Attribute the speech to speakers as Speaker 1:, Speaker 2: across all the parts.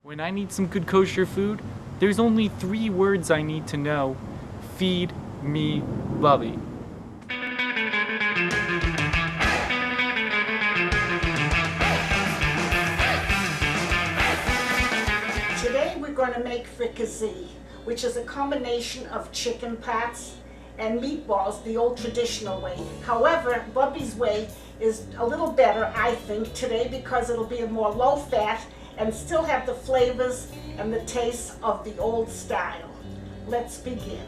Speaker 1: When I need some good kosher food, there's only 3 words I need to know. Feed me, Bubbe.
Speaker 2: Today we're going to make fricassee, which is a combination of chicken pots and meatballs, the old traditional way. However, Bubbe's way is a little better, I think, today because it'll be a more low fat and still have the flavors and the taste of the old style. Let's begin.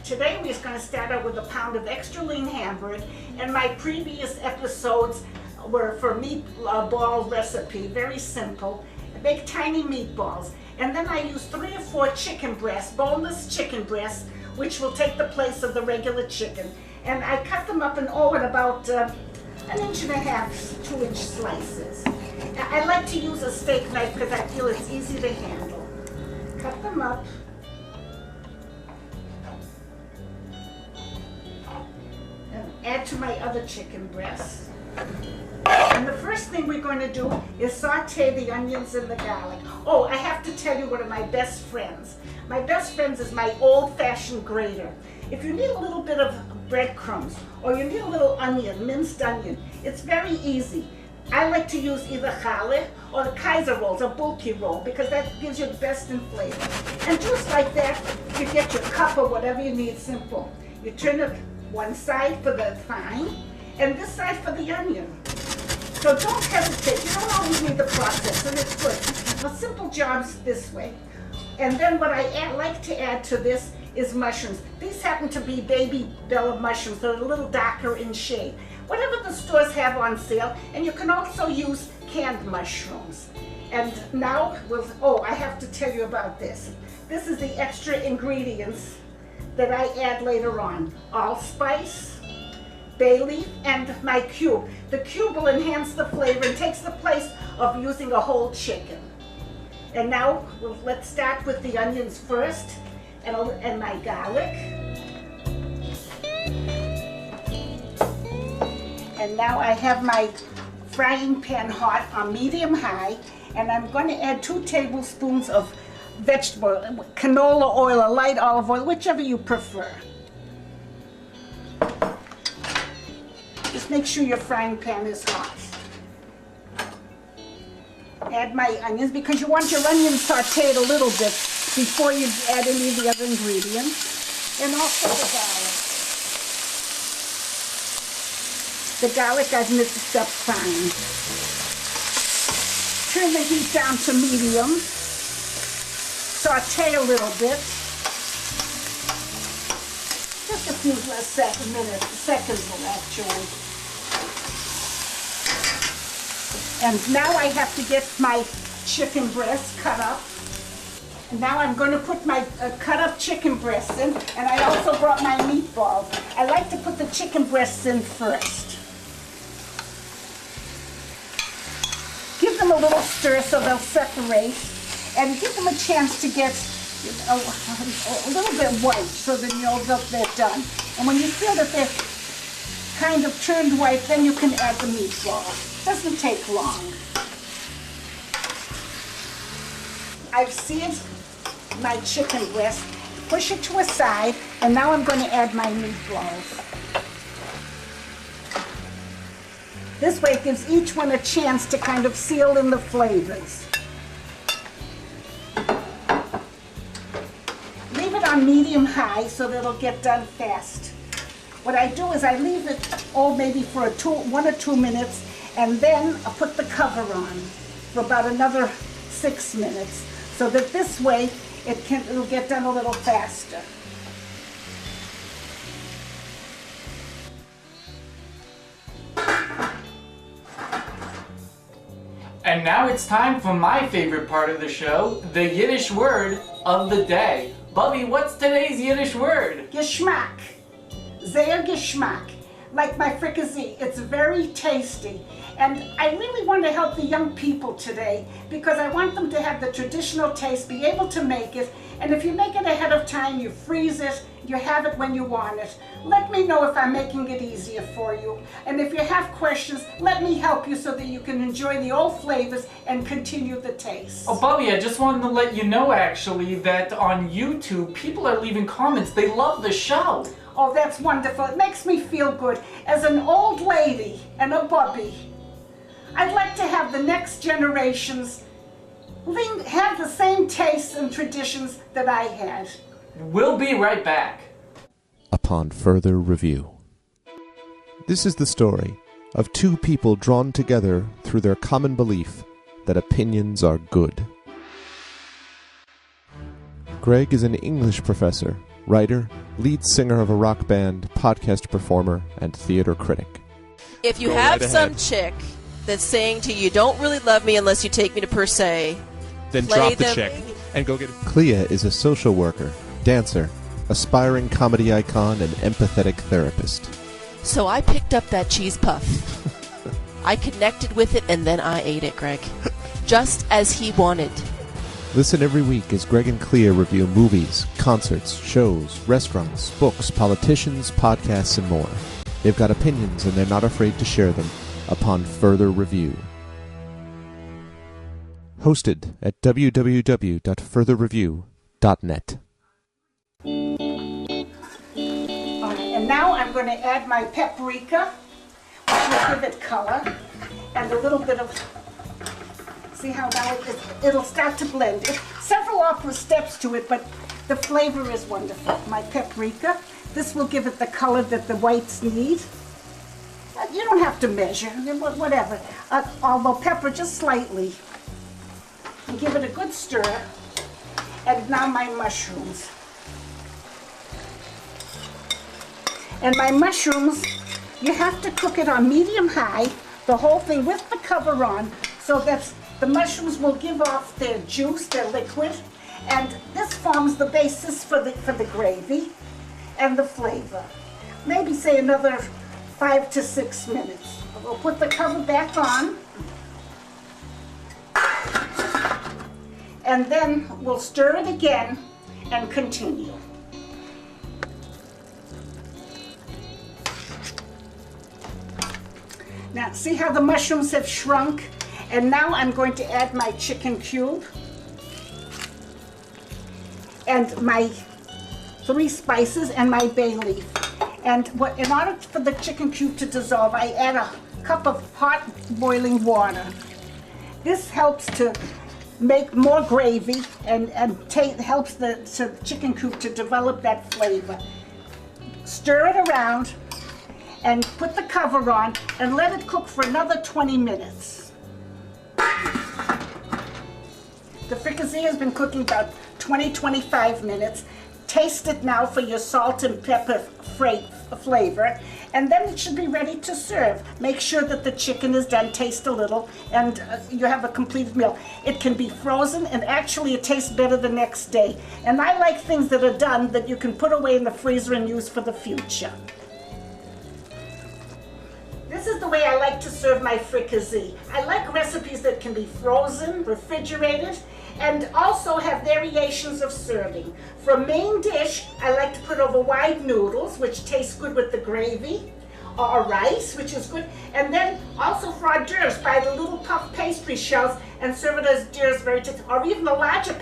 Speaker 2: Today we're going to start out with a pound of extra lean hamburger, and my previous episodes were for meatball recipe, very simple. I make tiny meatballs, and then I use 3 or 4 chicken breasts, boneless chicken breasts, which will take the place of the regular chicken. And I cut them up in about 1.5 inches, 2-inch slices. I like to use a steak knife because I feel it's easy to handle. Cut them up. And add to my other chicken breasts. And the first thing we're going to do is saute the onions and the garlic. Oh, I have to tell you one of my best friends. My best friends is my old-fashioned grater. If you need a little bit of breadcrumbs or you need a little onion, minced onion, it's very easy. I like to use either challah or the Kaiser rolls, a bulky roll, because that gives you the best in flavor. And just like that, you get your cup or whatever you need, simple. You turn it one side for the fine and this side for the onion. So don't hesitate, you don't always need the process, and it's good. A simple job's this way. And then what I like to add to this is mushrooms. These happen to be baby bella mushrooms, they're a little darker in shade. Whatever the stores have on sale, and you can also use canned mushrooms. And now, I have to tell you about this. This is the extra ingredients that I add later on. Allspice, bay leaf, and my cube. The cube will enhance the flavor and takes the place of using a whole chicken. And now, let's start with the onions first, and my garlic. And now I have my frying pan hot on medium high, and I'm going to add 2 tablespoons of vegetable, canola oil or light olive oil, whichever you prefer. Just make sure your frying pan is hot. Add my onions, because you want your onions sauteed a little bit before you add any of the other ingredients. And also the garlic. The garlic I've mixed up fine. Turn the heat down to medium. Saute a little bit. Just a few seconds actually. And now I have to get my chicken breast cut up. And now I'm going to put my cut up chicken breasts in, and I also brought my meatballs. I like to put the chicken breasts in first. Give them a little stir so they'll separate, and give them a chance to get a little bit white so that you know that they're done. And when you feel that they're kind of turned white, then you can add the meatball. Doesn't take long. I've seared my chicken breast, push it to a side, and now I'm going to add my meatballs. This way it gives each one a chance to kind of seal in the flavors. Leave it on medium high so that it'll get done fast. What I do is I leave it maybe for 1 or 2 minutes, and then I put the cover on for about another 6 minutes, so that this way it'll get done a little faster.
Speaker 1: And now it's time for my favorite part of the show, the Yiddish word of the day. Bubbe, what's today's Yiddish word?
Speaker 2: Geschmack. Sehr Geschmack. like my fricassee. It's very tasty. And I really want to help the young people today because I want them to have the traditional taste, be able to make it. And if you make it ahead of time, you freeze it, you have it when you want it. Let me know if I'm making it easier for you. And if you have questions, let me help you so that you can enjoy the old flavors and continue the taste.
Speaker 1: Oh, Bubbe, I just wanted to let you know, actually, that on YouTube, people are leaving comments. They love the show.
Speaker 2: Oh, that's wonderful. It makes me feel good. As an old lady and a Bubbe, I'd like to have the next generations have the same tastes and traditions that I had.
Speaker 1: We'll be right back.
Speaker 3: Upon further review. This is the story of two people drawn together through their common belief that opinions are good. Greg is an English professor, writer, lead singer of a rock band, podcast performer, and theater critic.
Speaker 4: If you have some chick that's saying to you, don't really love me unless you take me to per se,
Speaker 5: then drop the chick and go get it.
Speaker 3: Clea is a social worker, dancer, aspiring comedy icon, and empathetic therapist.
Speaker 4: So I picked up that cheese puff. I connected with it and then I ate it, Greg. Just as he wanted.
Speaker 3: Listen every week as Greg and Clea review movies, concerts, shows, restaurants, books, politicians, podcasts, and more. They've got opinions and they're not afraid to share them upon further review. Hosted at www.furtherreview.net.
Speaker 2: And now I'm going to add my paprika, which will give it color, and a little bit of, see how now it'll start to blend. Several awkward steps to it, but the flavor is wonderful. My paprika, this will give it the color that the whites need. You don't have to measure, whatever. Although pepper just slightly. And give it a good stir. And now my mushrooms. And my mushrooms, you have to cook it on medium-high, the whole thing with the cover on, so that the mushrooms will give off their juice, their liquid, and this forms the basis for the gravy and the flavor. Maybe say another 5 to 6 minutes. We'll put the cover back on, and then we'll stir it again and continue. Now, see how the mushrooms have shrunk? And now I'm going to add my chicken cube and my 3 spices and my bay leaf. And in order for the chicken cube to dissolve, I add a cup of hot boiling water. This helps to make more gravy and helps the chicken cube to develop that flavor. Stir it around and put the cover on and let it cook for another 20 minutes. The fricassee has been cooking about 20-25 minutes. Taste it now for your salt and pepper flavor, and then it should be ready to serve. Make sure that the chicken is done, taste a little, and you have a completed meal. It can be frozen, and actually it tastes better the next day. And I like things that are done that you can put away in the freezer and use for the future. This is the way I like to serve my fricassee. I like recipes that can be frozen, refrigerated, and also have variations of serving. For a main dish, I like to put over wide noodles, which taste good with the gravy, or rice, which is good. And then also for hors d'oeuvres, buy the little puff pastry shells and serve it as hors d'oeuvres, very tasty. Or even the larger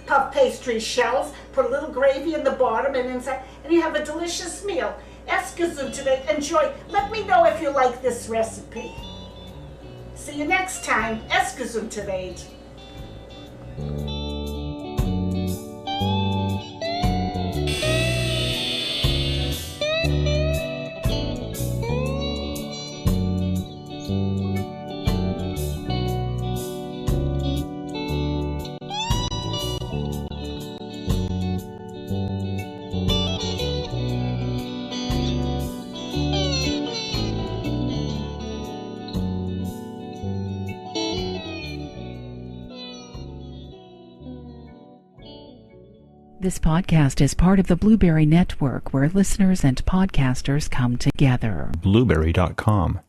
Speaker 2: puff pastry shells, put a little gravy in the bottom and inside, and you have a delicious meal. Escazou today, enjoy. Let me know if you like this recipe. See you next time. Escazou today.
Speaker 6: This podcast is part of the Blueberry Network, where listeners and podcasters come together.
Speaker 7: Blueberry.com